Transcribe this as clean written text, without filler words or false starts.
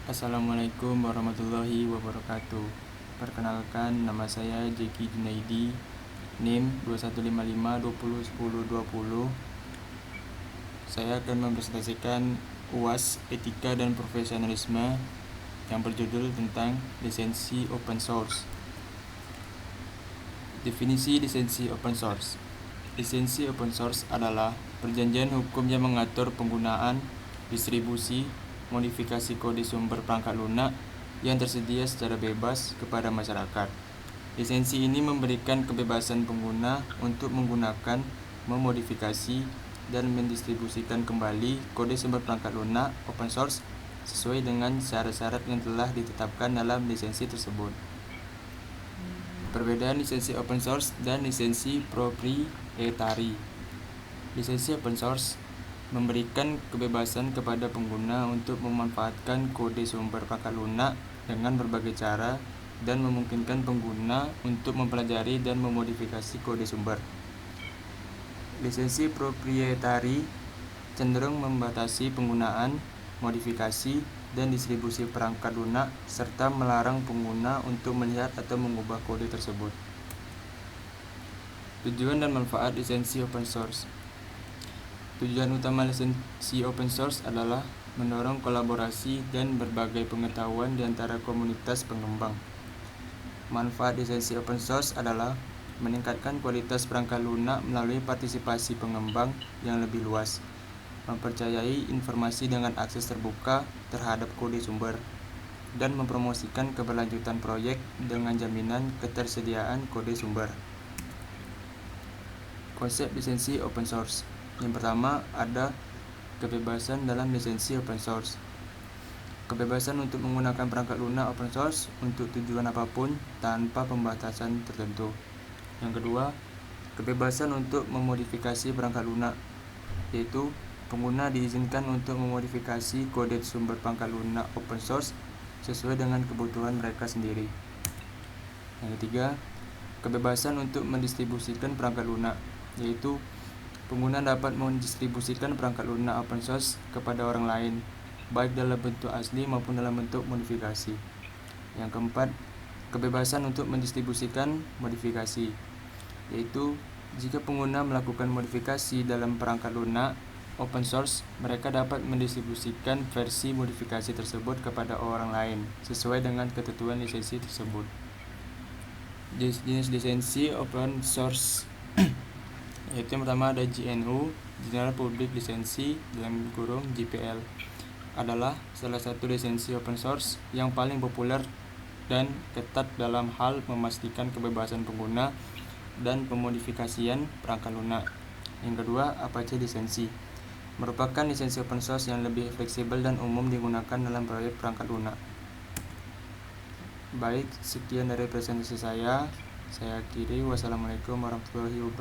Assalamualaikum warahmatullahi wabarakatuh. Perkenalkan, nama saya Jeki Junaidi, NIM 2155201020. Saya akan mempresentasikan UAS Etika dan Profesionalisme yang berjudul tentang lisensi open source. Definisi lisensi open source. Lisensi open source adalah perjanjian hukum yang mengatur penggunaan, distribusi, modifikasi kode sumber perangkat lunak yang tersedia secara bebas kepada masyarakat. Lisensi ini memberikan kebebasan pengguna untuk menggunakan, memodifikasi, dan mendistribusikan kembali kode sumber perangkat lunak open source sesuai dengan syarat-syarat yang telah ditetapkan dalam lisensi tersebut. Perbedaan lisensi open source dan lisensi proprietari. Lisensi open source memberikan kebebasan kepada pengguna untuk memanfaatkan kode sumber perangkat lunak dengan berbagai cara dan memungkinkan pengguna untuk mempelajari dan memodifikasi kode sumber. Lisensi proprietari cenderung membatasi penggunaan, modifikasi, dan distribusi perangkat lunak serta melarang pengguna untuk melihat atau mengubah kode tersebut. Tujuan dan manfaat lisensi open source. Tujuan utama lisensi open source adalah mendorong kolaborasi dan berbagai pengetahuan di antara komunitas pengembang. Manfaat lisensi open source adalah meningkatkan kualitas perangkat lunak melalui partisipasi pengembang yang lebih luas, mempercayai informasi dengan akses terbuka terhadap kode sumber, dan mempromosikan keberlanjutan proyek dengan jaminan ketersediaan kode sumber. Konsep lisensi open source. Yang pertama, ada kebebasan dalam lisensi open source. Kebebasan untuk menggunakan perangkat lunak open source untuk tujuan apapun tanpa pembatasan tertentu. Yang kedua, kebebasan untuk memodifikasi perangkat lunak, yaitu pengguna diizinkan untuk memodifikasi kode sumber perangkat lunak open source sesuai dengan kebutuhan mereka sendiri. Yang ketiga, kebebasan untuk mendistribusikan perangkat lunak, yaitu pengguna dapat mendistribusikan perangkat lunak open source kepada orang lain, baik dalam bentuk asli maupun dalam bentuk modifikasi. Yang keempat, kebebasan untuk mendistribusikan modifikasi, yaitu jika pengguna melakukan modifikasi dalam perangkat lunak open source, mereka dapat mendistribusikan versi modifikasi tersebut kepada orang lain sesuai dengan ketentuan lisensi tersebut. Jenis lisensi open source yaitu yang pertama ada GNU, General Public License (GPL), adalah salah satu lisensi open source yang paling populer dan ketat dalam hal memastikan kebebasan pengguna dan pemodifikasian perangkat lunak. Yang kedua, Apache Lisensi merupakan lisensi open source yang lebih fleksibel dan umum digunakan dalam proyek perangkat lunak. Baik, sekian dari presentasi saya. Saya akhiri. Wassalamualaikum warahmatullahi wabarakatuh.